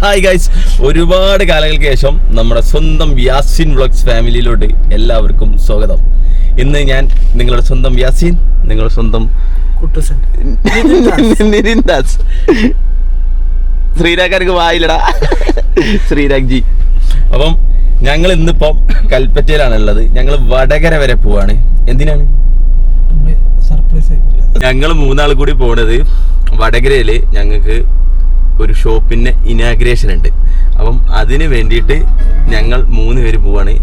Hi guys, ഒരുപാട് കാലങ്ങൾക്ക് ശേഷം നമ്മുടെ സ്വന്തം യാസിൻ വ്ളോഗ്സ് ഫാമിലിയിലോട്ട് എല്ലാവർക്കും സ്വാഗതം. ഇന്ന് ഞാൻ നിങ്ങളുടെ സ്വന്തം യാസിൻ, നിങ്ങളുടെ സ്വന്തം നിരിൻദാസ്. ശ്രീരാഗർക്ക് വായിലടാ ശ്രീരാഗ് ജി. അപ്പം ഞങ്ങൾ ഇന്നിപ്പം കൽപ്പറ്റയിലാണ് ഉള്ളത്. ഞങ്ങൾ വടകര വരെ പോവാണ്. എന്തിനാണ്? ഞങ്ങൾ മൂന്നാൾ കൂടി പോണത് വടകരയില് ഞങ്ങൾക്ക് ഒരു ഷോപ്പിന്റെ ഇനാഗ്രേഷൻ ഉണ്ട്. അപ്പം അതിന് വേണ്ടിയിട്ട് ഞങ്ങൾ 3 പേര് പോവാണ്.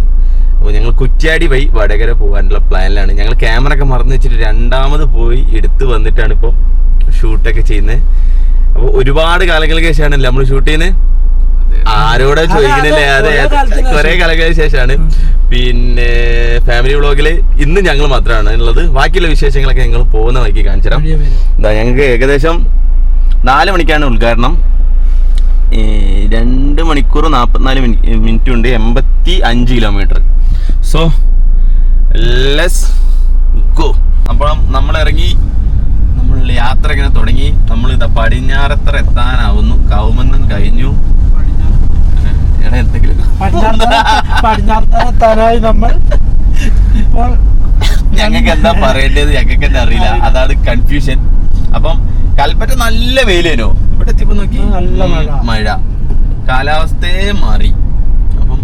അപ്പോൾ ഞങ്ങൾ കുറ്റ്യാടി വഴി വടകര പോകാനുള്ള പ്ലാനിലാണ്. ഞങ്ങൾ ക്യാമറ ഒക്കെ മറന്നു വെച്ചിട്ട് രണ്ടാമത് പോയി എടുത്ത് വന്നിട്ടാണ് ഇപ്പോൾ ഷൂട്ടൊക്കെ ചെയ്യുന്നത്. അപ്പോൾ ഒരുപാട് കാലങ്ങൾക്ക് ശേഷമാണല്ലേ നമ്മൾ ഷൂട്ട് ചെയ്യുന്നത്. ആരോടെ ചോദിക്കുന്നില്ലേ? അതെ, കുറെ കാലങ്ങൾക്ക് ശേഷമാണ്. പിന്നെ ഫാമിലി വ്ളോഗില് ഇന്ന് ഞങ്ങൾ മാത്രമാണ് ഉള്ളത്. ബാക്കിയുള്ള വിശേഷങ്ങളൊക്കെ ഞങ്ങൾ പോകുന്ന വഴിക്ക് കാണിച്ചു തരാം. എന്താ, ഞങ്ങൾക്ക് ഏകദേശം 4 മണിക്കാണ് ഉദ്ഘാടനം. 2 മണിക്കൂർ 44 മിനിറ്റ് ഉണ്ട്, 85 കിലോമീറ്റർ. So let's go. അപ്പോൾ നമ്മൾ ഇറങ്ങി, നമ്മൾ യാത്ര ഇങ്ങനെ തുടങ്ങി. നമ്മൾ ഇതാ പടിഞ്ഞാറത്തറ എത്താനാവുന്നു. കൗമന്നം കഴിഞ്ഞു. പടിഞ്ഞാറത്തറ നമ്മൾ ഇപ്പോൾ ഞങ്ങൾക്ക് എന്താ പറയേണ്ടത് ഞങ്ങൾക്ക് തന്നെ അറിയില്ല, അതാണ് കൺഫ്യൂഷൻ. അപ്പം കൽപ്പറ്റ നല്ല വെയിലേനോ, ഇവിടെ എത്തിയപ്പോ നോക്കി നല്ല മഴ, കാലാവസ്ഥയെ മാറി. അപ്പം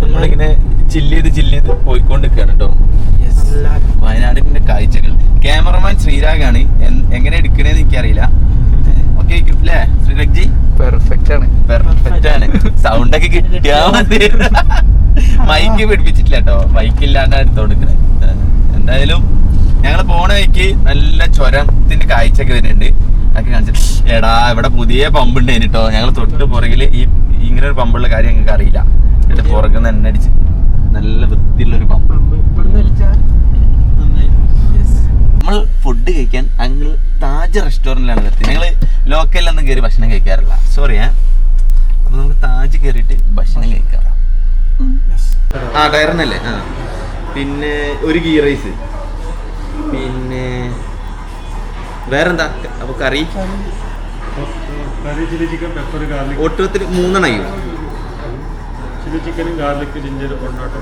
നമ്മളിങ്ങനെ ചില്ല് ചെയ്ത് പോയിക്കൊണ്ടിരിക്കുകയാണ് കേട്ടോ. വയനാടിന്റെ കാഴ്ചകൾ. ക്യാമറമാൻ ശ്രീരാഗാണ്. എങ്ങനെ എടുക്കണേന്ന് എനിക്കറിയില്ല. ഓക്കെ അല്ലേ ശ്രീരാഗ് ജി? പെർഫെക്റ്റ് ആണ്. സൗണ്ട് ഒക്കെ കിട്ടിയാ മതി. മൈക്ക് പിടിപ്പിച്ചിട്ടില്ല കേട്ടോ, മൈക്കില്ലാണ്ടാണ് എടുത്തോണ്ടിരിക്കണേ. എന്തായാലും ഞങ്ങൾ പോണ വഴിക്ക് നല്ല ചുരത്തിന്റെ കാഴ്ചയൊക്കെ വരുന്നുണ്ട്. അതൊക്കെ കാണിച്ചിട്ട് എടാ ഇവിടെ പുതിയ പമ്പ് ഉണ്ട് കേട്ടോ. ഞങ്ങൾ തൊട്ട് പുറകില് ഇങ്ങനെ ഒരു പമ്പുള്ള കാര്യം ഞങ്ങൾക്ക് അറിയില്ല. എന്നിട്ട് പുറകുന്ന എണ്ണ അടിച്ച് നല്ല വൃത്തിയുള്ളൊരു പമ്പ്. നമ്മൾ ഫുഡ് കഴിക്കാൻ ഞങ്ങൾ താജ് റെസ്റ്റോറൻറ്റിലാണ് നിർത്തി. ഞങ്ങൾ ലോക്കലിലൊന്നും കയറി ഭക്ഷണം കഴിക്കാറില്ല, സോറി. അപ്പൊ നമുക്ക് താജ് കയറിയിട്ട് ഭക്ഷണം കഴിക്കാം. ടയറിനല്ലേ? പിന്നെ ഒരു ഗീ റൈസ്, പിന്നെ വേറെന്താ? അപ്പൊ കറി ചില്ലി ചിക്കൻ, പെപ്പർ, ഗാർലിക്, ഒട്ടത്തിൽ 3 എണ്ണയും. ചില്ലി ചിക്കനും ഗാർലിക്, ജിഞ്ചർ, പൊണ്ടാട്ടോ,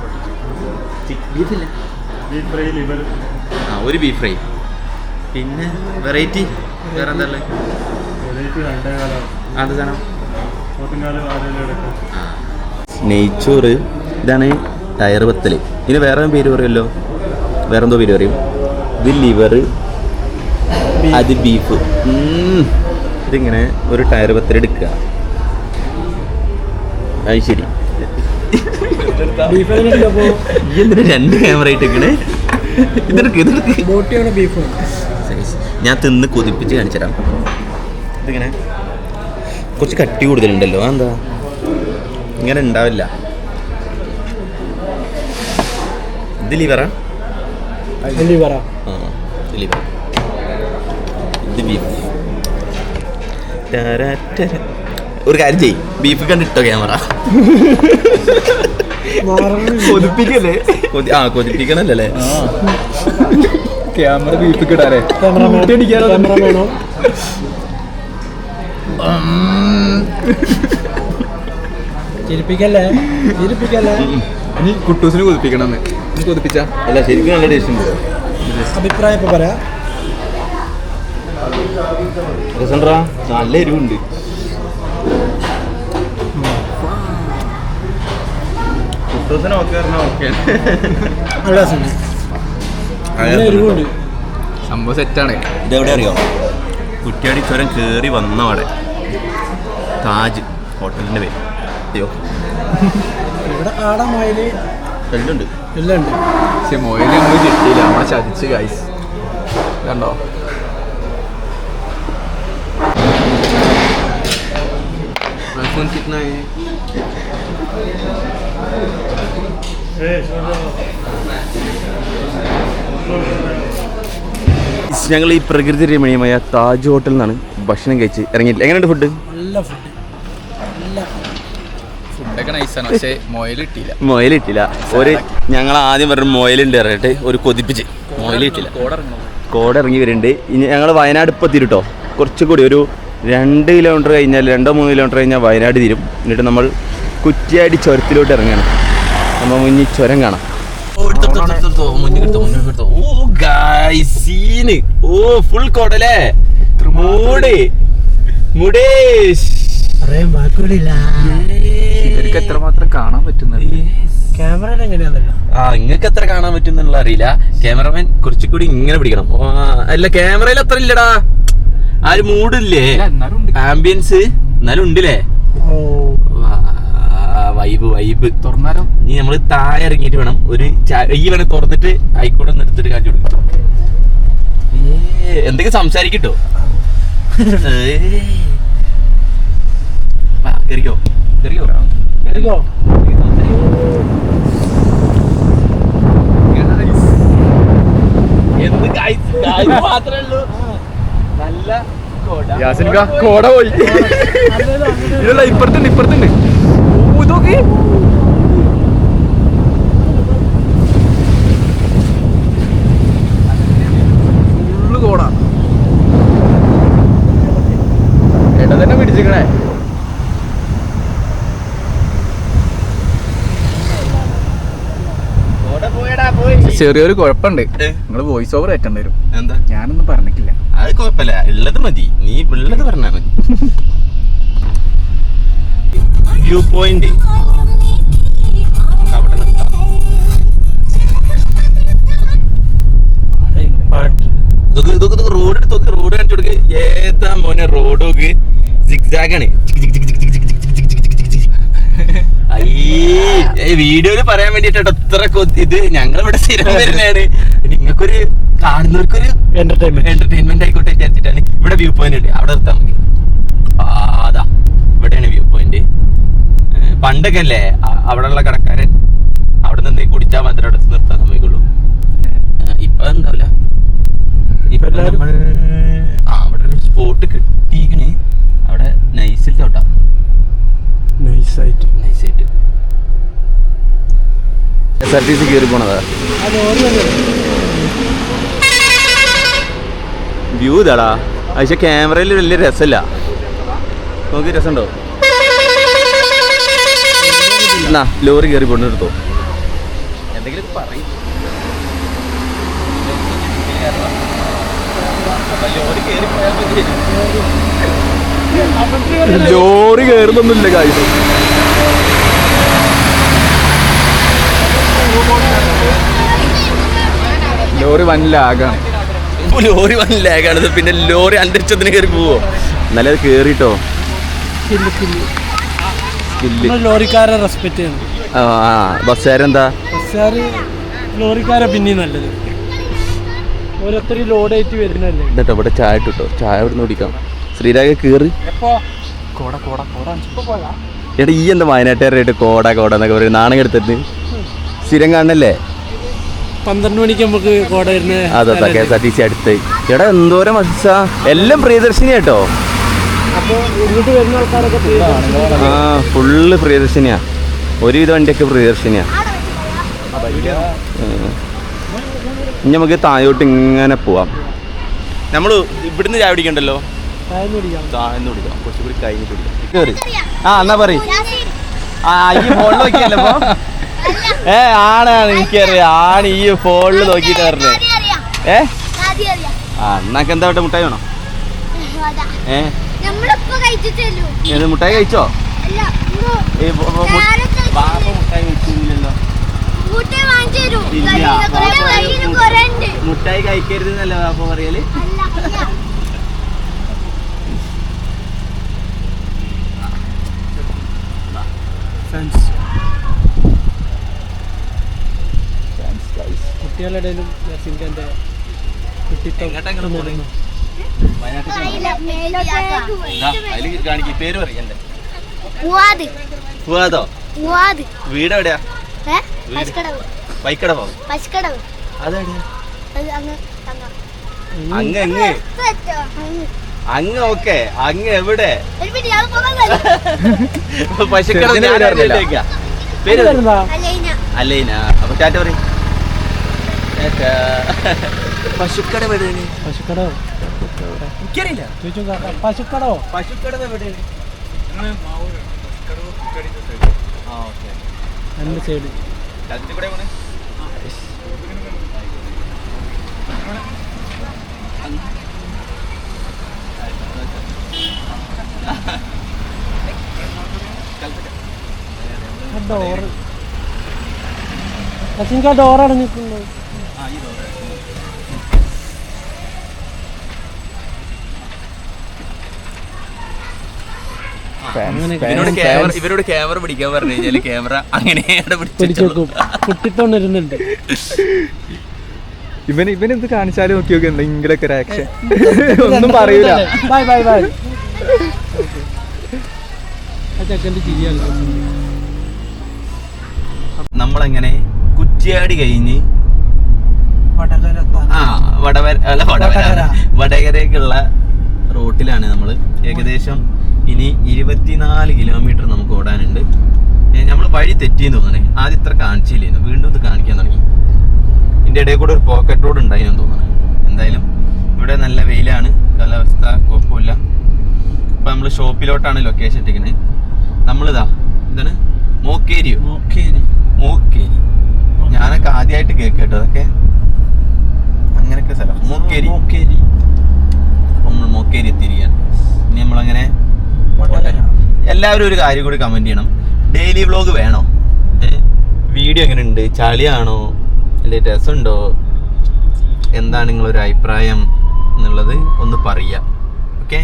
ബീഫില്ല, ബീഫ് ഫ്രൈ, ലിവർ, ഒരു ബീഫ് ഫ്രൈ. പിന്നെ വെറൈറ്റി വേറെ എന്താ ഉള്ളത്? വെറൈറ്റി 2 കാലം, അത് സാധനം നെയ്ച്ചോറ്. ഇതാണ് ടയർ പത്തല്. ഇതിന് വേറെ പേര് പറയുമല്ലോ, വേറെന്തോ പേര് പറയും. ഇത് ലിവർ, അത് ബീഫ്. ഇതിങ്ങനെ ഒരു ടയർ പത്തൽ എടുക്കുക. അത് ശരി. എന്തിനാ 2 ക്യാമറ ഇട്ടേക്കണേ? ഇതെടുക്ക്. ഞാൻ തിന്ന് കൊതിപ്പിച്ച് കാണിച്ചു തരാം. ഇതിങ്ങനെ കുറച്ച് കട്ടി കൂടുതലുണ്ടല്ലോ, എന്താ ഇങ്ങനെ ഉണ്ടാവില്ല. ഇത് ലിവറാ? ഇത് ബീഫ്. ഒരു കാര്യം ചെയ്യ്, ബീഫ് കണ്ടിട്ടോ ക്യാമറ. കൊതിപ്പിക്കല്ലേ? കൊതിപ്പിക്കണല്ലേ ക്യാമറ? ബീഫ് കിട്ടാറേ ചിരിപ്പിക്കല്ലേ. ഇനി കുട്ടൂസിന് കൊതിപ്പിക്കണമെന്ന്. കൊതിപ്പിച്ച അല്ല, ശരിക്കും നല്ല ടേസ്റ്റ് ഉണ്ട്. അഭിപ്രായം ഇപ്പൊ പറയാ. നല്ല എരിവുണ്ട്. കുട്ടൂസിന് നല്ല എരിവുണ്ട്. സംഭവം സെറ്റാണ്. ഇതെവിടെ അറിയോ? കുറ്റ്യാടി ചുരം കയറി വന്നവിടെ താജ് ഹോട്ടലിന്റെ പേര്. അയ്യോ, ഇവിടെ ആട മൊയില് എല്ലാം ഉണ്ട്. പക്ഷെ മൊയില് നമ്മൾ കിട്ടിയില്ല, നമ്മളെ ചതിച്ച് ഗൈസ്. കണ്ടോ? ഞങ്ങൾ ഈ പ്രകൃതി രമണീയമായ താജ് ഹോട്ടലിൽ നിന്നാണ് ഭക്ഷണം കഴിച്ച് ഇറങ്ങിയിട്ടില്ല. എങ്ങനെയുണ്ട് ഫുഡ്? നല്ല ഫുഡൊക്കെ നൈസാണ്, പക്ഷേ മൊയിൽ കിട്ടിയില്ല. ഞങ്ങൾ ആദ്യം പറഞ്ഞ മൊയിലുണ്ട് ഇറങ്ങിയിട്ട് ഒരു കൊതിപ്പിച്ച് മൊയിൽ കിട്ടില്ല. കോട ഇറങ്ങി വരുന്നുണ്ട്. ഇനി ഞങ്ങൾ വയനാട് ഇപ്പം എത്തിയിട്ടോ. കുറച്ചുകൂടി ഒരു 2 കിലോമീറ്റർ കഴിഞ്ഞാൽ 2-3 കിലോമീറ്റർ കഴിഞ്ഞാൽ വയനാട് തീരും. എന്നിട്ട് നമ്മൾ കുറ്റ്യാടി ചുരത്തിലോട്ട് ഇറങ്ങണം. നമ്മൾ മുന്നിൽ ചുരം കാണാം. ഫുൾ കോടല്ലേ ഇവർക്ക് എത്രമാത്രം കാണാൻ പറ്റുന്നുണ്ട്. ഇങ്ങക്ക് എത്ര കാണാൻ പറ്റുന്നുള്ള അറിയില്ല. ക്യാമറമാൻ കുറച്ചുകൂടി ഇങ്ങനെ പിടിക്കണം. അല്ല ക്യാമറയിൽ അത്ര ഇല്ലടാ. ആ ഒരു മൂഡില്ലേ, ആംബിയൻസ് എന്നാലും ഉണ്ടല്ലേ. വൈബ് തുറന്നാലോ? ഇനി നമ്മള് താഴെ ഇറങ്ങിയിട്ട് വേണം ഒരു ഈ വേണം തുറന്നിട്ട് ആയിക്കോട്ടെ ഒന്ന് എടുത്തിട്ട് കാണിച്ചു കൊടുക്കും. എന്തൊക്കെ സംസാരിക്കട്ടോ. കേറിക്കോ എന്ത് മാത്രമേ ഉള്ളൂ. നല്ല കോട പോയി. ഇതല്ല ഇപ്പുറത്തുണ്ട് ഇതൊക്കെ ഫുള്ള് കോട. എട തന്നെ പിടിച്ചിക്കണേ. ചെറിയൊരു കുഴപ്പമുണ്ട്. നിങ്ങള് വോയിസ് ഓവർ ഏറ്റേണ്ടി വരും. എന്താ? ഞാനൊന്നും പറഞ്ഞിട്ടില്ല. അത് കുഴപ്പമില്ല, ഉള്ളത് മതി. നീ ഉള്ളത് പറഞ്ഞാ മതി. വ്യൂ പോയിന്റ് അവിടെ നിർത്താം. റോഡ് കാണിച്ചു കൊടുക്ക്. ഏതാ മോനെ റോഡ് നോക്ക്. സിഗ്സാഗാണ്. വീഡിയോയില് പറയാൻ വേണ്ടിട്ട് എത്ര ഇത് ഞങ്ങളിവിടെ സ്ഥിരം വരുന്നതാണ്. നിങ്ങൾക്കൊരു കാണുന്നവർക്കൊരു എന്റർടൈൻമെന്റ് ആയിക്കോട്ടെ വിചാരിച്ചിട്ടാണ്. ഇവിടെ വ്യൂ പോയിന്റ് ഉണ്ട്, അവിടെ നിർത്താൻ മതി. അതാ ഇവിടെയാണ് വ്യൂ പോയിന്റ്. പണ്ടൊക്കെ അല്ലേ അവിടെയുള്ള കടക്കാരൻ അവിടെ നിന്ന് കുടിച്ചാൽ മാത്രമേ അവിടെ നിർത്താൻ സമ്മതിക്കുള്ളൂ. ഇപ്പൊ എന്താവില്ല. ഇപ്പൊ അവിടെ ഒരു സ്പോട്ട് കിട്ടിയിരിക്കണേ. അവിടെ നൈസിൽ തൊട്ടാ നൈസായിട്ട് SRTC കയറി പോണതാ. വ്യൂ ഇതാടാ. പക്ഷെ ക്യാമറയിൽ വലിയ രസമില്ല. നോക്കി രസമുണ്ടോ? എന്നാ ലോറി കയറി കൊണ്ടെടുത്തോ. എന്തെങ്കിലും പറയും. ലോറി കയറുന്നൊന്നുമില്ല കാര്യം. ലോറി വൻ ലാഗാണ്. ലോറി വൻ ലാഗാണ്. പിന്നെ ലോറി അന്തരീക്ഷത്തിന് കയറി പോവോ? എന്നാലും അത് കേറിട്ടോ. ലോറിക്കാരെ റെസ്പെക്ട് ചെയ്യണം. ബസ്സുകാരെന്താ? ബസ്സുകാര് ലോറിക്കാരെ പിന്നെ നല്ലത്. ഓരോരുത്തർ ലോഡായിട്ട് വരുന്നല്ലേ. എന്നിട്ടോ ഇവിടെ ചായ ഇട്ടോ. ചായ ഇവിടെ കുടിക്കാം. ശ്രീരാഗ കയറി. എടാ ഈ എന്താ വയനാട്ടുകാരായിട്ട് കോട എന്നൊക്കെ പറയും. നാണം എടുത്തിട്ട് സ്ഥിരം കാണണല്ലേ. 12 മണിക്ക് നമുക്ക് കോട വരുന്നത്. അതെ KSRTC അടുത്ത്. എടാ എന്തോരം മത്സാ. എല്ലാം പ്രിയദർശിനി കേട്ടോ. വരുന്ന ആൾക്കാരൊക്കെ ഫുള്ള് പ്രിയദർശിനിയാ. ഒരുവിധ വണ്ടിയൊക്കെ പ്രിയദർശിനിയാ. ഇനി നമുക്ക് താഴോട്ട് ഇങ്ങനെ പോവാം. നമ്മൾ ഇവിടുന്ന് ചായ പിടിക്കണ്ടല്ലോ. താഴ്ന്നു പിടിക്കാം. കുറച്ചുകൂടി കഴിഞ്ഞിട്ട് പിടിക്കാം. എന്നാ പറയും. ഈ ഫോണിൽ നോക്കിയല്ലോ. ആണാണ് എനിക്കറിയാം. ആണ് ഈ ഫോണിൽ നോക്കിയിട്ട് പറഞ്ഞേ. എന്നാക്ക് എന്താ വേണ്ട? മുട്ടായി വേണോ? മുട്ടായി കഴിച്ചോ? മുട്ടായി കഴിച്ചില്ലല്ലോ. മുട്ടായി കഴിക്കരുത് എന്നല്ല ബാപ്പ പറയല്. കുട്ടികളുടെ പേര് പറയണ്ടേ? വീട് എവിടെയാ? വൈക്കടവോ? അതെവിടെയാ? അങ്ങ് ഓക്കെ. അങ്ങ് എവിടെ? പശുക്കട. പേര് അലൈന. അപ്പൊ ടാറ്റ പറയും. പശുക്കട എവിടെയാണ്? പശുക്കട എനിക്കറിയില്ല. പശുക്കടോ പശുക്കട എവിടെയാണ്? രണ്ട് സൈഡ് കൂടെ പോണേ. ഡോറ് സച്ചിൻക്ക് ആ ഡോറാണ് നിൽക്കുന്നത്. ഇവരോട് ക്യാമറ പിടിക്കാൻ പറഞ്ഞു കഴിഞ്ഞാല് ക്യാമറ അങ്ങനെയാണ് പിടിച്ചേക്കും. കുട്ടിത്തോണ്ടിരുന്നുണ്ട്. ഇവനെന്ത് കാണിച്ചാലും നോക്കി നോക്കി എന്തെങ്കിലുമൊക്കെ ഒരു ആക്ഷൻ ഒന്നും പറയൂല. Bye bye bye. ആ ചെക്കൻ്റെ ചിരിയാണ്. നമ്മളെങ്ങനെ കുറ്റ്യാടി കഴിഞ്ഞ് വടകരേക്കുള്ള റോട്ടിലാണ് നമ്മൾ. ഏകദേശം ഇനി 24 കിലോമീറ്റർ നമുക്ക് ഓടാനുണ്ട്. നമ്മൾ വഴി തെറ്റിയെന്ന് തോന്നണേ. ആദ്യം ഇത്ര കാണിച്ചില്ലേന്നു, വീണ്ടും ഇത് കാണിക്കാൻ തുടങ്ങി. ഇതിൻ്റെ ഇടയിൽ കൂടെ ഒരു പോക്കറ്റ് റോഡ് ഉണ്ടായിരുന്നു തോന്നണേ. എന്തായാലും ഇവിടെ നല്ല വെയിലാണ്, കാലാവസ്ഥ കുഴപ്പമില്ല. ഇപ്പം നമ്മൾ ഷോപ്പിലോട്ടാണ് ലൊക്കേഷൻ ഇട്ടിരിക്കുന്നത്. നമ്മളിതാ എന്താണ് മോക്കേരിയോ? മോക്കേരി ഞാനൊക്കെ ആദ്യമായിട്ട് കേട്ടോ അതൊക്കെ. അങ്ങനെയൊക്കെ സ്ഥലം മോക്കേരി. നമ്മൾ മോക്കേരി എത്തിയിരിക്കുകയാണ്. ഇനി നമ്മളങ്ങനെ എല്ലാവരും ഒരു കാര്യം കൂടി കമന്റ് ചെയ്യണം. ഡെയിലി വ്ളോഗ് വേണോ? വീഡിയോ എങ്ങനെയുണ്ട്? ചളിയാണോ അല്ലെ രസമുണ്ടോ? എന്താണ് നിങ്ങളൊരു അഭിപ്രായം എന്നുള്ളത് ഒന്ന് പറയുക. ഓക്കെ,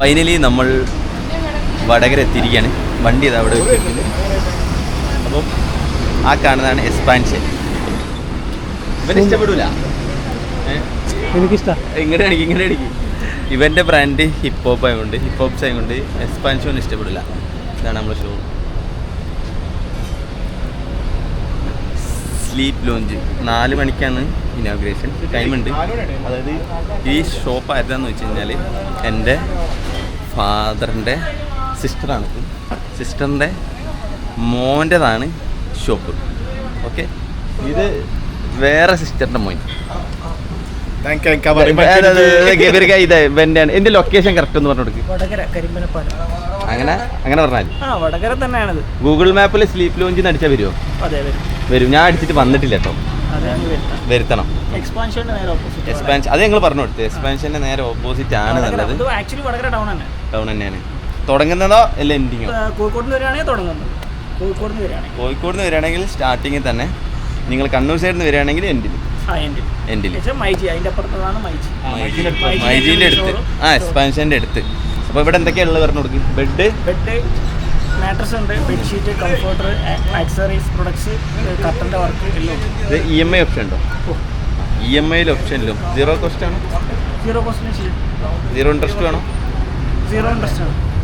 ഫൈനലി നമ്മൾ വടകര എത്തിയിരിക്കുകയാണ്. വണ്ടി ഇത് അവിടെ വെച്ചിട്ടുണ്ട്. അപ്പം ആ കാണുന്നതാണ് എക്സ്പാൻഷൻ. ഇവന് ഇഷ്ടപ്പെടൂല. എനിക്കിഷ്ടം. ഇങ്ങനെ അടിക്കും. ഇവൻ്റെ ബ്രാൻഡ് ഹിപ്പ് ഹോപ്പ് ആയതുകൊണ്ട് എക്സ്പാൻഷൻ ഇഷ്ടപ്പെടില്ല. ഇതാണ് നമ്മുടെ ഷോ. സ്ലീപ്പ് ലോഞ്ച് 4 മണിക്കാണ് ഇനോഗ്രേഷൻ. ടൈമുണ്ട്. അതായത് ഈ ഷോപ്പ് ആരുതാന്ന് വെച്ച് കഴിഞ്ഞാൽ എൻ്റെ ഫാദറിൻ്റെ സിസ്റ്ററിൻ്റെ മോൻ്റെതാണ് ഷോപ്പ്. ഓക്കെ, ഇത് വേറെ സിസ്റ്ററിൻ്റെ മോൻ. എന്റെ ലൊക്കേഷൻ കറക്റ്റ് ഒന്ന് പറഞ്ഞു കൊടുക്കും. അങ്ങനെ പറഞ്ഞാൽ വടകര തന്നെയാണത്. ഗൂഗിൾ മാപ്പിൽ സ്ലീപ്പ് ലോഞ്ച് അടിച്ചാൽ വരുമോ? വരും. ഞാൻ അടിച്ചിട്ട് വന്നിട്ടില്ല കേട്ടോ. വരുത്തണം. എക്സ്പാൻഷൻ അത് ഞങ്ങൾ പറഞ്ഞു കൊടുത്തു. എക്സ്പാൻഷന്റെ നേരെ ഓപ്പോസിറ്റ് ആണ് നല്ലത്. ടൗൺ തന്നെയാണ്. തുടങ്ങുന്നതോ അല്ല എൻഡിങ്ങോ? കോഴിക്കോട് നിന്ന് വരികയാണെങ്കിൽ സ്റ്റാർട്ടിങ്ങിൽ തന്നെ. നിങ്ങൾ കണ്ണൂർ സൈഡിൽ നിന്ന് വരികയാണെങ്കിൽ എൻഡിൽ മൈജിന്റെ അടുത്ത്. എക്സ്പാൻഷന്റെ അടുത്ത്. അപ്പോൾ ഇവിടെ എന്തൊക്കെയാ ഉള്ളത് പറഞ്ഞു കൊടുക്കും. ബെഡ്, മാട്രസ് ഉണ്ട്, ബെഡ്ഷീറ്റ്, കംഫർട്ടർ, ആക്സസറീസ്, പ്രൊഡക്ട്സ്, കർട്ടന്റെ വർക്ക് എല്ലാം. ഇത് EMI ഓപ്ഷൻ ഉണ്ടോ? EMI ഓപ്ഷനിലും സീറോ കോസ്റ്റ് ആണോ? സീറോ ഇൻട്രസ്റ്റ് വേണോ?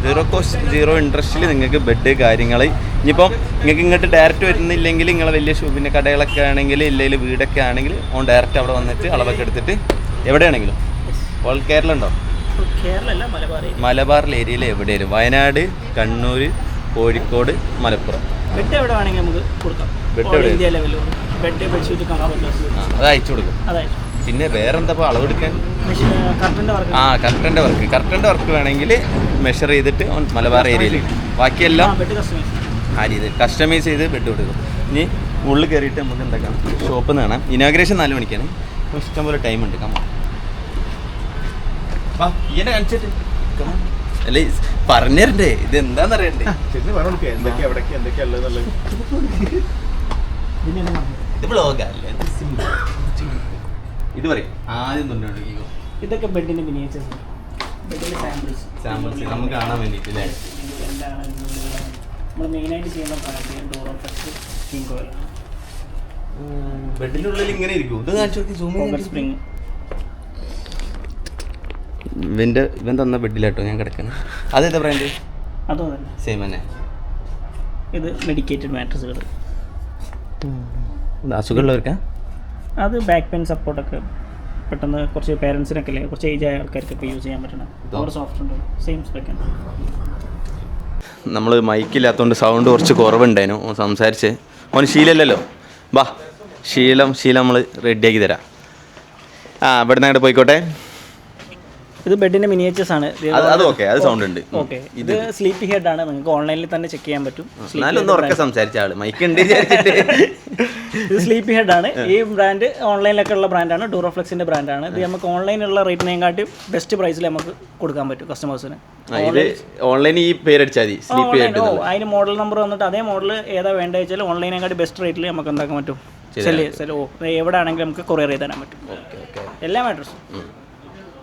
സീറോ കോസ്റ്റ് സീറോ ഇൻട്രസ്റ്റിൽ നിങ്ങൾക്ക് ബെഡ് കാര്യങ്ങൾ. ഇനിയിപ്പം നിങ്ങൾക്ക് ഇങ്ങോട്ട് ഡയറക്റ്റ് വരുന്നില്ലെങ്കിൽ നിങ്ങളെ വലിയ ഷോപ്പിൻ്റെ കടകളൊക്കെ ആണെങ്കിൽ ഇല്ലെങ്കിൽ വീടൊക്കെ ആണെങ്കിൽ ഓൺ ഡയറക്റ്റ് അവിടെ വന്നിട്ട് അളവൊക്കെ എടുത്തിട്ട് എവിടെയാണെങ്കിലും. ഓൾ കേരള ഉണ്ടോ? മലബാർ ഏരിയയിൽ എവിടെയും. വയനാട്, കണ്ണൂർ, കോഴിക്കോട്, മലപ്പുറം. ബെഡ് എവിടെ വേണമെങ്കിൽ നമുക്ക് കൊടുക്കാം. ബെഡ് എവിടെ? അത് അയച്ചു കൊടുക്കും. പിന്നെ വേറെന്താ ഇപ്പോൾ അളവെടുക്കാൻ? കർട്ടൻ്റെ വർക്ക് വേണമെങ്കിൽ മെഷർ ചെയ്തിട്ട് മലബാർ ഏരിയയിൽ. ബാക്കിയെല്ലാം ആ രീതിയിൽ കസ്റ്റമൈസ് ചെയ്ത് ബെഡ് കൊടുക്കും. ഇനി ഉള്ളിൽ കയറിയിട്ട് നമുക്ക് എന്താക്കാം ഷോപ്പിൽ നിന്ന് കാണാം. ഇനോഗ്രേഷൻ 4 മണിക്കാണ്. ഇഷ്ടംപോലെ ടൈമുണ്ട്. കാണിച്ചിട്ട് അല്ലേ പറഞ്ഞേ. ഇത് എന്താന്നറിയണ്ടേ? ഇത് ബ്ലോഗല്ലേ? ഇത് പറയും ആദ്യം തന്നെ. ഇതൊക്കെ ബെഡിന്റെ മിനിയേച്ചേഴ്സ്, ബെഡിന്റെ സാമ്പിൾസ് നമുക്ക് കാണാൻ വേണ്ടിയിട്ട് അല്ലേ? നമ്മൾ മെയിനായിട്ട് ചെയ്യുന്ന ഡോർ ഓപ്പൺ കിങ് കോയിൽ. ബെഡിന്റെ ഉള്ളിൽ ഇങ്ങനെ ഇരിക്കും. ഇത് കാണിച്ചു സ്പ്രിങ്. ഇവൻ തന്ന ബെഡിലാട്ടോ ഞാൻ കിടക്കുന്നത്. അതേതാ ബ്രാൻഡ്? അതോ തന്നെ സെയിം തന്നെ. ഇത് മെഡിക്കേറ്റഡ് മാട്രസുകൾ. അസുഖമുള്ളവർക്കാ? അത് ബാക്ക് പെയിൻ സപ്പോർട്ടൊക്കെ പെട്ടെന്ന് കുറച്ച് പേരൻസിനൊക്കെ അല്ലേ, കുറച്ച് ഏജ് ആയ ആൾക്കാർക്കൊക്കെ യൂസ് ചെയ്യാൻ പറ്റണം. സോഫ്റ്റ് ഉണ്ട്, സെയിം സ്പെക്കാണ്. നമ്മൾ മൈക്കില്ലാത്തതുകൊണ്ട് സൗണ്ട് കുറച്ച് കുറവുണ്ടായിരുന്നു. ഓൻ സംസാരിച്ച് ഓൻ ശീലമല്ലല്ലോ. ബാ ശീലം നമ്മൾ റെഡിയാക്കി തരാം. ഇവിടെ നിന്ന് അങ്ങോട്ട് പോയിക്കോട്ടെ. ഇത് ബെഡിന്റെ മിനിയേച്ചേഴ്സ് ആണ്. അത് ഓക്കെ, അത് സൗണ്ട് ഉണ്ട്. ഓക്കെ, ഇത് സ്ലീപ്പി ഹെഡ് ആണ്. നിങ്ങൾക്ക് ഓൺലൈനിൽ തന്നെ ചെക്ക് ചെയ്യാൻ പറ്റും. എന്നാലൊന്നും ഉറക്കെ സംസാരിച്ച ആള് മൈക്ക് ഉണ്ട്. ഇത് സ്ലീപ്പി ഹെഡ് ആണ്. ഈ ബ്രാൻഡ് ഓൺലൈനിലൊക്കെ ഉള്ള ബ്രാൻഡാണ്, ഡ്യൂറോഫ്ലെക്സിന്റെ ബ്രാൻഡാണ്. ഇത് നമുക്ക് ഓൺലൈനിലുള്ള റേറ്റിനെയും കാട്ടി ബെസ്റ്റ് പ്രൈസിൽ നമുക്ക് കൊടുക്കാൻ പറ്റും കസ്റ്റമേഴ്സിന്. ഓൺലൈനിൽ ഈ പേരടിച്ചാൽ മതി, സ്ലീപ്പി ഹെഡ്. അതിന് മോഡൽ നമ്പർ വന്നിട്ട് അതേ മോഡൽ ഏതാ വേണ്ടത് വെച്ചാൽ ഓൺലൈനെ കാട്ടി ബെസ്റ്റ് റേറ്റിൽ നമുക്ക് എന്താക്കാൻ പറ്റും, എവിടെ ആണെങ്കിലും നമുക്ക് കൊറിയർ ചെയ്ത് തരാൻ പറ്റും. എല്ലാ മാട്രസും.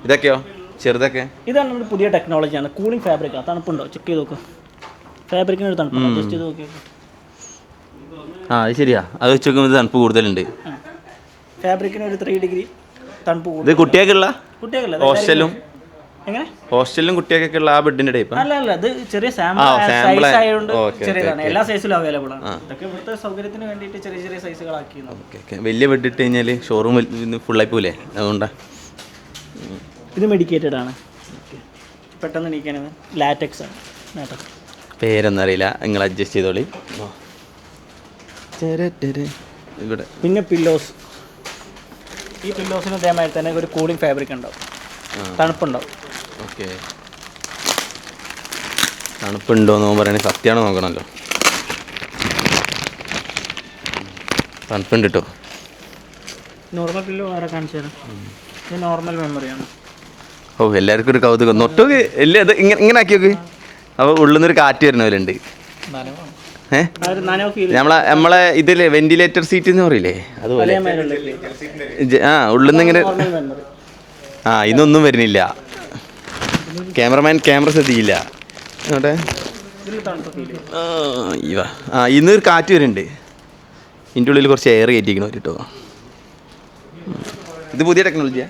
ഇതൊക്കെയോ ചെറുതൊക്കെ? ഇതാണ് നമ്മുടെ പുതിയ ടെക്നോളജിയാണ്. Cooling fabric. തണുപ്പുണ്ടോ ചെക്ക് ചെയ്ത് നോക്കുക. ഫാബ്രിക്കിന് ഒരു തണുപ്പുണ്ടോ ജസ്റ്റ് ചെയ്ത് നോക്കിയാൽ. അത് ശരിയാ, അത് വെച്ച് നോക്കുമ്പോൾ തണുപ്പ് കൂടുതലുണ്ട്. ഫാബ്രിക്കിന് ഒരു 3 ഡിഗ്രി തണുപ്പ് കൂടുതൽ. ഇത് കുട്ടികൾക്കുള്ള കുട്ടികൾക്കല്ല, ഹോസ്റ്റലും എങ്ങനെ ഹോസ്റ്റലിലും കുട്ടികൾക്കൊക്കെ ഉള്ള ആ ബെഡിന്റെ ടൈപ്പ്? അല്ല, ഇത് ചെറിയ സാമ്പിൾ സൈസ് ആയതുകൊണ്ട് ചെറിയതാണ്. എല്ലാ സൈസിലും അവൈലബിൾ ആണ്. ഇതൊക്കെ ഇവിടുത്തെ സൗകര്യത്തിന് വേണ്ടിയിട്ട് ചെറിയ ചെറിയ സൈസുകളാക്കി. വലിയ ബെഡ് ഇട്ട് കഴിഞ്ഞാൽ ഷോറൂം ഫുള്ളായി പോലെ, അതുകൊണ്ടാ. ഇത് മെഡിക്കേറ്റഡ് ആണ്, പെട്ടെന്ന് എണീക്കാനാണ്. ലാറ്റക്സ് ആണ്. പേരൊന്നും അറിയില്ല, നിങ്ങൾ അഡ്ജസ്റ്റ് ചെയ്തോളി. ഇവിടെ പിന്നെ പില്ലോസ്. ഈ പില്ലോസിന് ഇതേമാതിരി തന്നെ ഒരു കൂളിംഗ് ഫാബ്രിക് ഉണ്ടാവും, തണുപ്പുണ്ടാവും. ഓക്കെ, തണുപ്പുണ്ടോയെന്ന് പറയണേ സത്യമാണോ നോക്കണമല്ലോ. തണുപ്പുണ്ട് കേട്ടോ. നോർമൽ പില്ലോ വേറെ കാണിച്ചു തരാം. ഇത് നോർമൽ മെമ്മറിയാണ്. ഓ, എല്ലാവർക്കും ഒരു കൗതുകം. നൊട്ടോക്ക് എല്ലാം ഇത് ഇങ്ങനെ ആക്കി നോക്ക്. അപ്പോൾ ഉള്ളിൽ നിന്നൊരു കാറ്റ് വരുന്നവരുണ്ട്. നമ്മളെ ഇതില് വെന്റിലേറ്റർ സീറ്റ് എന്ന് പറയില്ലേ, അതുപോലെ. ഉള്ളിൽ നിന്ന് ഇങ്ങനെ. ഇതൊന്നും വരുന്നില്ല. ക്യാമറ ശ്രദ്ധിക്കില്ല. ഇന്നൊരു കാറ്റ് വരുന്നുണ്ട്. ഇതിൻ്റെ ഉള്ളിൽ കുറച്ച് എയർ കയറ്റിക്കണം കേട്ടോ. ഇത് പുതിയ ടെക്നോളജിയാ.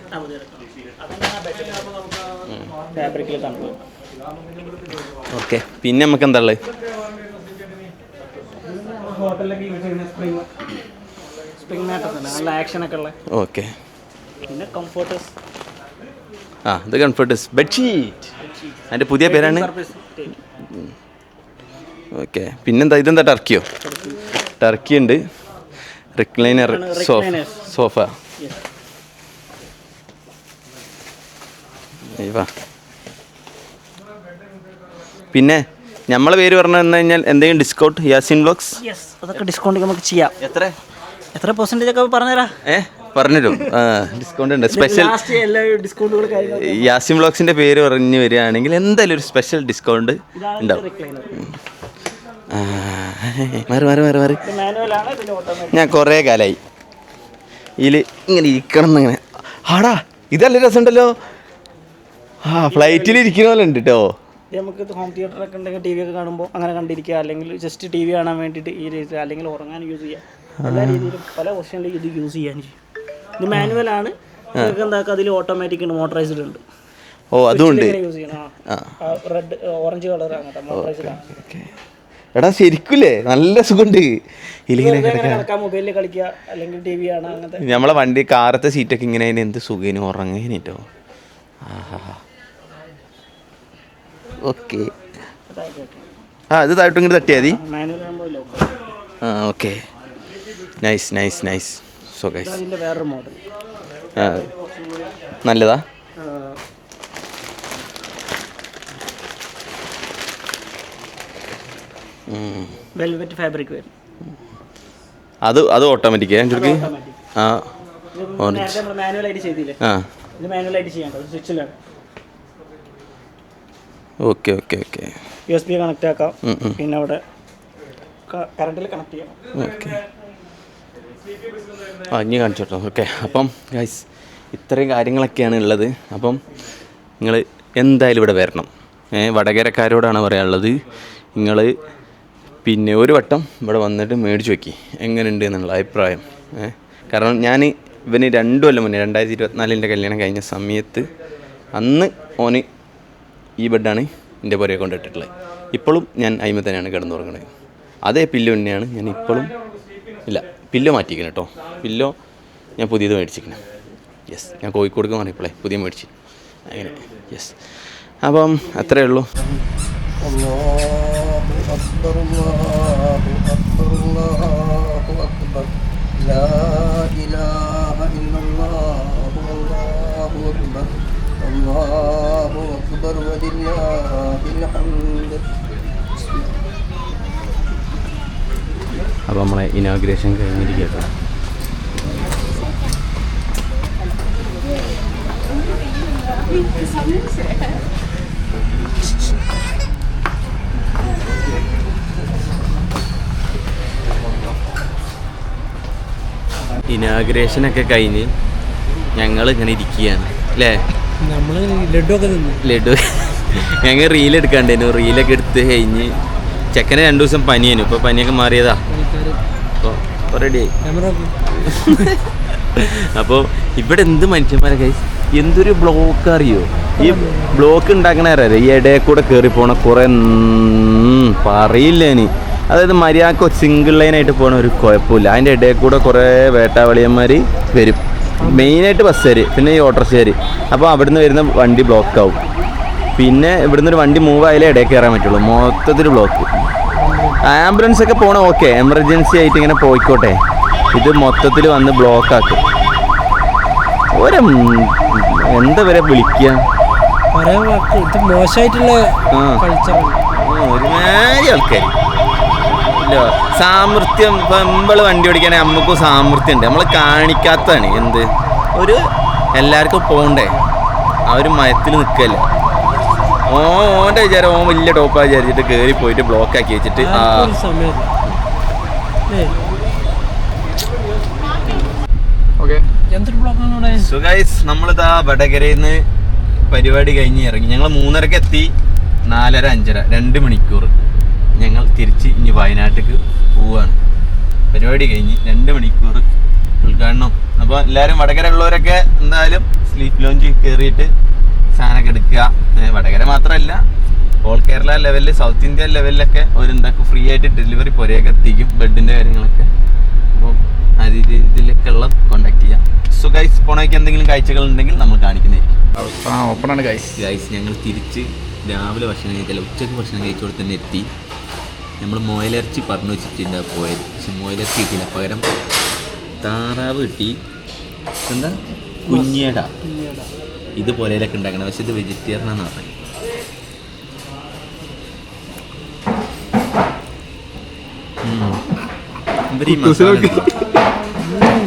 ഓക്കെ, പിന്നെ നമുക്ക് എന്താ ഉള്ളത്? ഓക്കെ, പിന്നെ കംഫർട്ടേഴ്സ്. ഇത് കംഫർട്ടേഴ്സ് ബെഡ്ഷീറ്റ്. അതിൻ്റെ പുതിയ പേരാണ്. ഓക്കെ, പിന്നെന്താ? ഇതെന്താ? ടർക്കിയോ? ടർക്കി ഉണ്ട്. Recliner sofa. പിന്നെ നമ്മളെ പേര് പറഞ്ഞു കഴിഞ്ഞാൽ എന്തെങ്കിലും ഡിസ്കൗണ്ട്? യാസിൻ വ്ലോഗ്സ്. അതൊക്കെ ഡിസ്കൗണ്ട് നമുക്ക് ചെയ്യാം. എത്ര പെർസെൻറ്റേജ് ഒക്കെ പറഞ്ഞുതരാം? പറഞ്ഞുതരും. ഡിസ്കൗണ്ട് ഉണ്ട്, സ്പെഷ്യൽ ഡിസ്കൗണ്ടുകൾ. യാസിൻ വ്ലോഗ്സിന്റെ പേര് പറഞ്ഞു വരികയാണെങ്കിൽ എന്തായാലും ഒരു സ്പെഷ്യൽ ഡിസ്കൗണ്ട് ഉണ്ടാവും. മാറി ഞാൻ കുറേ കാലമായി ഇതിൽ ഇങ്ങനെ ഇരിക്കണം എന്നിങ്ങനെ. ആടാ, ഇതല്ല രസമുണ്ടല്ലോ. ഫ്ലൈറ്റിൽ ഇരിക്കുന്ന പോലെ ഉണ്ട് കേട്ടോ. നമുക്ക് ഹോം തിയേറ്റർ ഒക്കെ ഉണ്ടെങ്കിൽ ടി വി ഒക്കെ കാണുമ്പോൾ അങ്ങനെ കണ്ടിരിക്കുക, അല്ലെങ്കിൽ ജസ്റ്റ് ടി വി കാണാൻ വേണ്ടിയിട്ട് ഈ രീതി, അല്ലെങ്കിൽ ഉറങ്ങാൻ യൂസ് ചെയ്യാം. എല്ലാ രീതിയിലും പല ഓപ്ഷനിലും ഇത് യൂസ് ചെയ്യാൻ ചെയ്യും. ഇത് മാനുവലാണ്. നിങ്ങൾക്ക് എന്താക്കുക, അതിൽ ഓട്ടോമാറ്റിക് ഉണ്ട്, മോട്ടറൈസ്ഡ് ഉണ്ട്. അതുകൊണ്ട് യൂസ് ചെയ്യണം. റെഡ് ഓറഞ്ച് കളർ അങ്ങനത്തെ മോട്ടറൈസ്ഡ് ആണ്. എടാ ശരിക്കില്ലേ, നല്ല സുഖമുണ്ട്. മൊബൈലിൽ കളിക്കുക, അല്ലെങ്കിൽ ടി വി കാണാം. അങ്ങനത്തെ നമ്മളെ വണ്ടി കാറത്തെ സീറ്റൊക്കെ ഇങ്ങനെ എന്ത് സുഖേനും ഉറങ്ങേനോ. ഓക്കെ, ഇത് താഴോട്ടും ഇങ്ങോട്ട് തട്ടിയാൽ മതി. Okay, nice. സോ ഗൈസ്, വേറൊരു മോഡൽ നല്ലതാ. വെൽവെറ്റ് ഫാബ്രിക് വരും. അത് ഓട്ടോമാറ്റിക്. മാനുവലായിട്ട് ചെയ്തില്ലേ? ഇത് മാനുവലായിട്ട് ചെയ്യേണ്ടത് സ്വിച്ചിലാണ്. ഓക്കെ, USB കണക്ട് ആക്കാം. പിന്നെ അവിടെ കറണ്ടിൽ കണക്ട് ചെയ്യാം. ഓക്കെ, ഇനി കാണിച്ചോട്ടോ. ഓക്കെ, അപ്പം ഗൈസ് ഇത്രയും കാര്യങ്ങളൊക്കെയാണ് ഉള്ളത്. അപ്പം നിങ്ങൾ എന്തായാലും ഇവിടെ വരണം. വടകരക്കാരോടാണ് പറയാനുള്ളത്. നിങ്ങൾ പിന്നെ ഒരു വട്ടം ഇവിടെ വന്നിട്ട് മേടിച്ച് നോക്കി എങ്ങനെയുണ്ട് എന്നുള്ള അഭിപ്രായം. കാരണം ഞാൻ ഇവന് 2 കൊല്ലം മുന്നേ 2024 കല്യാണം കഴിഞ്ഞ സമയത്ത് അന്ന് ഓന് ഈ ബെഡാണ് എൻ്റെ പുരയെ കൊണ്ടിട്ടിട്ടുള്ളത്. ഇപ്പോഴും ഞാൻ അതിന്മേൽ തന്നെയാണ് കിടന്നുറങ്ങുന്നത്. അതേ പില്ലോ തന്നെയാണ് ഞാൻ ഇപ്പോഴും. ഇല്ല, പില്ലോ മാറ്റിക്കണം കേട്ടോ. പില്ലോ ഞാൻ പുതിയത് മേടിച്ചിരിക്കണം. യെസ്, ഞാൻ കോഴിക്കോട് പറഞ്ഞപ്പോളേ പുതിയ മേടിച്ചു അങ്ങനെ. യെസ്, അപ്പം അത്രയേ ഉള്ളൂ. الله أكبر ولله الحمد. അപ്പോൾ നമ്മളെ ഇനാഗ്രേഷൻ കഴിഞ്ഞിരിക്കുക. ഇനാഗ്രേഷനൊക്കെ കഴിഞ്ഞ് ഞങ്ങൾ ഇങ്ങനെ ഇരിക്കുകയാണ് അല്ലേ? ലഡു ഞങ്ങൾ റീലെടുക്കാണ്ടായിരുന്നു. റീലൊക്കെ എടുത്ത് കഴിഞ്ഞ് ചെക്കനെ 2 ദിവസം പനിയായിരുന്നു. ഇപ്പോൾ പനിയൊക്കെ മാറിയതാ, അപ്പോൾ റെഡിയായി. അപ്പോൾ ഇവിടെ എന്ത് മനുഷ്യന്മാരൊക്കെ, എന്തൊരു ബ്ലോക്ക് അറിയോ? ഈ ബ്ലോക്ക് ഉണ്ടാക്കണ അറിയാം. ഈ ഇടയിൽ കൂടെ കയറി പോണ കുറേ പറയില്ല ഇനി. അതായത് മര്യാദക്ക് സിംഗിൾ ലൈനായിട്ട് പോകണ ഒരു കുഴപ്പമില്ല. അതിൻ്റെ ഇടയിൽ കൂടെ കുറേ വേട്ടാവളിയന്മാർ വരും. മെയിനായിട്ട് ബസ്സുകാർ, പിന്നെ ഈ ഓട്ടോറിക്ഷക്കാർ. അപ്പോൾ അവിടുന്ന് വരുന്ന വണ്ടി ബ്ലോക്കാവും. പിന്നെ ഇവിടുന്ന് ഒരു വണ്ടി മൂവ് ആയാലേ ഇടയിൽ കയറാൻ പറ്റുള്ളൂ. മൊത്തത്തിൽ ബ്ലോക്ക്. ആംബുലൻസ് ഒക്കെ പോകണം, ഓക്കെ, എമർജൻസി ആയിട്ട് ഇങ്ങനെ പോയിക്കോട്ടെ. ഇത് മൊത്തത്തിൽ വന്ന് ബ്ലോക്കാക്കും. എന്താ വരെ വിളിക്കുക, മോശമായിട്ടുള്ള ഒരുമാതിരി ആൾക്കാർ. സാമർത്ഥ്യം. ഇപ്പം നമ്മൾ വണ്ടി ഓടിക്കാണെങ്കിൽ നമുക്കും സാമർത്ഥ്യം ഉണ്ട്, നമ്മൾ കാണിക്കാത്തതാണ്. എന്ത് ഒരു എല്ലാവർക്കും പോകണ്ടേ, ആ ഒരു മയത്തിൽ നിൽക്കല്ലേ. ഓൻ്റെ വിചാരം ഓൻ വലിയ ടോപ്പാ വിചാരിച്ചിട്ട് കയറി പോയിട്ട് ബ്ലോക്കാക്കി വെച്ചിട്ട് സോ ഗൈസ്, നമ്മളിതാ വടകരയിൽ നിന്ന് പരിപാടി കഴിഞ്ഞ് ഇറങ്ങി. ഞങ്ങൾ 3:30 എത്തി. 4:30 5:30 2 മണിക്കൂർ ഞങ്ങൾ തിരിച്ച് ഇനി വയനാട്ടിലേക്ക് പോവുകയാണ്. പരിപാടി കഴിഞ്ഞ് 2 മണിക്കൂർ ഉദ്ഘാടനം. അപ്പോൾ എല്ലാവരും വടകര ഉള്ളവരൊക്കെ എന്തായാലും സ്ലീപ്പ് ലോഞ്ച് കയറിയിട്ട് സാധനമൊക്കെ എടുക്കുക. വടകര മാത്രമല്ല, ഓൾ കേരള ലെവലിൽ, സൗത്ത് ഇന്ത്യ ലെവലിലൊക്കെ അവരുണ്ടാക്കും. ഫ്രീ ആയിട്ട് ഡെലിവറി പുരയൊക്കെ എത്തിക്കും, ബെഡിൻ്റെ കാര്യങ്ങളൊക്കെ. അപ്പോൾ ആ രീതിയിലൊക്കെ ഉള്ള കോണ്ടാക്ട് ചെയ്യാം. സോ ഗൈസ്, പോണേക്ക് എന്തെങ്കിലും കാഴ്ചകൾ ഉണ്ടെങ്കിൽ നമ്മൾ കാണിക്കുന്നതായിരിക്കും. ഓപ്പണാണ് ഗൈസ്. ഞങ്ങൾ തിരിച്ച് രാവിലെ ഭക്ഷണം കഴിക്കല, ഉച്ചയ്ക്ക് ഭക്ഷണം കഴിച്ചോടെ തന്നെ എത്തി. നമ്മൾ മുയലിറച്ചി പറഞ്ഞു വെച്ചിട്ടുണ്ട് പോയത്. പക്ഷെ മുയലിറച്ചി കിട്ടിയില്ല, പകരം താറാവ് കിട്ടി. എന്താ കുഞ്ഞേട, ഇതുപോലെയൊക്കെ ഉണ്ടാക്കണം. പക്ഷെ ഇത് വെജിറ്റേറിയനാണെന്ന് പറഞ്ഞു.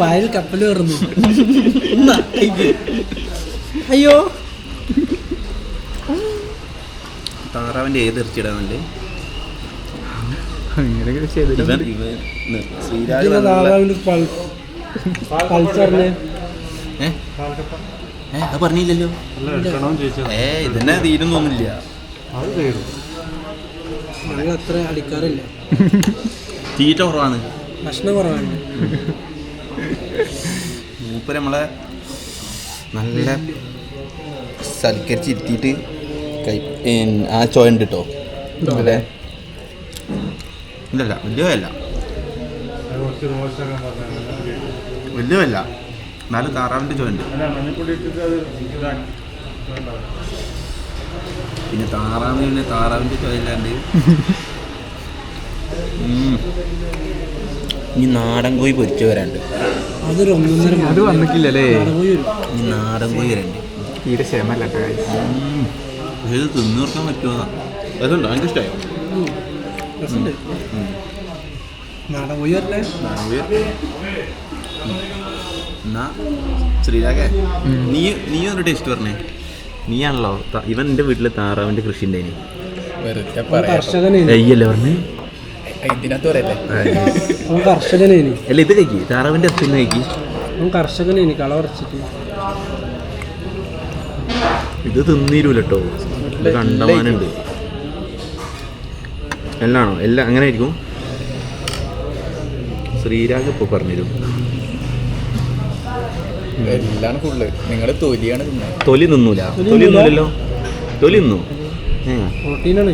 വയൽ കപ്പൽ കയറുന്നു. അയ്യോ, താറാവിൻ്റെ ഏത് ഇറച്ചിയിടാന്നല്ലേ അത് പറഞ്ഞില്ലല്ലോ. ഇതന്നെ തീരുന്നൊന്നുമില്ല. അത്ര അടിക്കാറില്ല, തീറ്റ കുറവാണ്, ഭക്ഷണം കുറവാണ്. മൂപ്പര് നമ്മളെ നല്ല സൽക്കരിച്ചിരുത്തിയിട്ട് ആ ചോയുണ്ട് കേട്ടോ. അല്ലേ? ഇല്ലല്ല, വലിയതല്ല, വലിയതല്ല, എന്നാലും താറാവിൻ്റെ ചോയുണ്ട്. പിന്നെ താറാവിൻ്റെ ചോയില്ലാണ്ട് ഇനി നാടൻ കോഴി പൊരിച്ചു വരാണ്ട്. അത് വന്നിട്ടില്ലല്ലേ? ഇനി നാടൻ കോഴി വരണ്ട്. തീരെ ക്ഷമല്ല. ഇത് തിന്നു തീർക്കാൻ പറ്റുമോ? അതുണ്ടോ? എനിക്ക് ഇഷ്ടമായോ? നാടൻ കോഴി വരട്ടെ. എന്നാ ശ്രീരാഗേ, നീ ഒരു ടേസ്റ്റ് പറഞ്ഞേ. നീയാണല്ലോ ഇവൻ. എൻ്റെ വീട്ടിൽ താറാവിൻ്റെ കൃഷി ഉണ്ടായിനി. അയ്യല്ലേ പറഞ്ഞേ? കർഷകനേനി. അല്ല, ഇത് കഴിക്കി, താറാവിൻ്റെ ഇറച്ചി കഴിക്കി. കർഷകനേനി, കള പറിച്ചിട്ട്. ഇത് തിന്നീരൂല കേട്ടോ, ഇത് കണ്ടമാനുണ്ട്. എല്ലാണോ? എല്ലാം അങ്ങനെ ആയിരിക്കും. ശ്രീരാഗ് ഇപ്പോൾ പറഞ്ഞുതരും. എല്ലാം ഫുള്ള് നിങ്ങളുടെ തൊലിയാണ് തിന്നത്. തൊലി തിന്നൂല? തൊലി തിന്നൂലല്ലോ. തൊലി തിന്നു. പ്രോട്ടീനാണ്.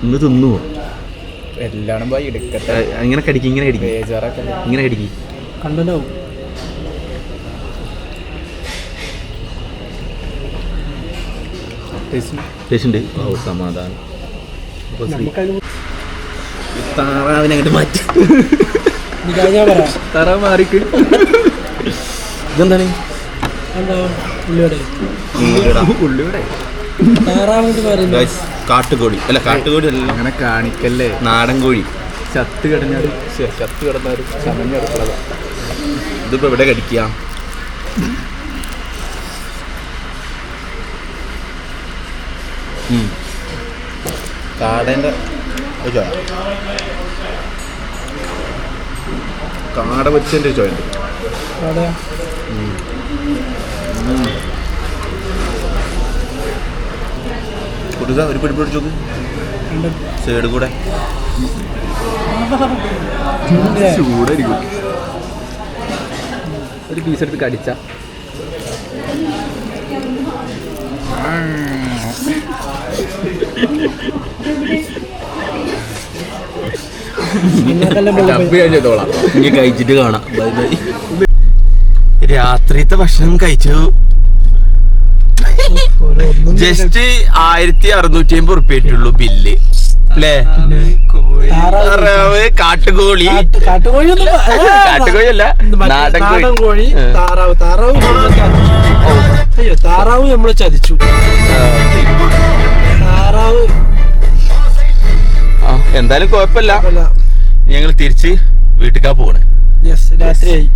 ഇന്ന് തിന്നുവോ? എല്ലാം പോയി എടുക്കട്ടെ. ഇങ്ങനെ കടിക്കും, ഇങ്ങനെ കടിക്കും, ബേജാറൊക്കെ ഇങ്ങനെ കടിക്കും. കണ്ടനാവും. ടേസ്റ്റ്. ഓ, സമാധാനം. താറാവിനെ അങ്ങോട്ട് മാറ്റി. താറാവ് മാറിക്ക്. ഇതെന്താണ്? എന്താ ഉള്ളിയോടെ ഉള്ളിവിടെ താറാവ് പറയുന്നത് Guys, കാട്ടുകോഴി അല്ല കാട്ടുകോഴി അല്ല, അങ്ങനെ കാണിക്കല്ലേ. നാടൻ കോഴി. ചത്ത് കിടന്നാലും ചമഞ്ഞെടുക്കുന്നത്. ഇതിപ്പോ എവിടെ കടിക്കുക? കാടേൻ്റെ ഒരു ചോയ, കാട വെച്ചതിൻ്റെ ഒരു ചോയുണ്ട്. കൊടുക്ക ഒരു പിടി പിടിച്ചു സൈഡ് കൂടെ. ചൂടായിരിക്കും. ഒരു പീസ് എടുത്ത് കടിച്ച ഡബ് ഞാൻ ചെയ്തോളാം. ഇനി കഴിച്ചിട്ട് കാണാം. Bye bye. രാത്രിത്തെ ഭക്ഷണം കഴിച്ചു. ജസ്റ്റ് 1650 ഉറുപ്പ്യ ആയിട്ടുള്ളൂ ബില്ല് അല്ലേ? താറാവ്, കാട്ടുകോഴി, കാട്ടുകോഴി അല്ല നാടൻ കോഴി, താറാവ് നമ്മളെ ചതിച്ചു. താറാവ് എന്തായാലും കുഴപ്പമില്ല. ഞങ്ങൾ തിരിച്ച് വീട്ടിലേക്കാ പോണേ. രാത്രിയായി.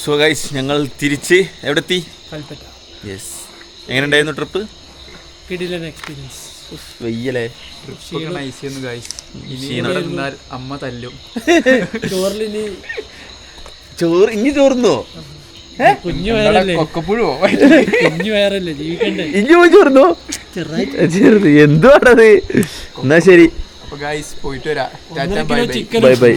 സോ ഗൈസ്, ഞങ്ങൾ തിരിച്ച് എവിടെ എത്തി? യെസ്. എങ്ങനെ ഉണ്ടായിരുന്നു ട്രിപ്പ്? എക്സ്പീരിയൻസ്. വെയ്യല്ലേ? അമ്മ തല്ലും. ചോറിലിനി ചോറ് ഇനി ചോർന്നോ? കുഞ്ഞു വയറല്ലേ, കൊക്കപ്പുഴുവോ? കുഞ്ഞു വയറല്ലേ, ജീവിക്കണ്ടേ? ഇനി പോയി ചോർന്നോ? ചെറുത് എന്തുവാണത്? എന്നാ ശരി, അപ്പൊ ഗൈസ് പോയിട്ട് വരാം. Chicken bye bye.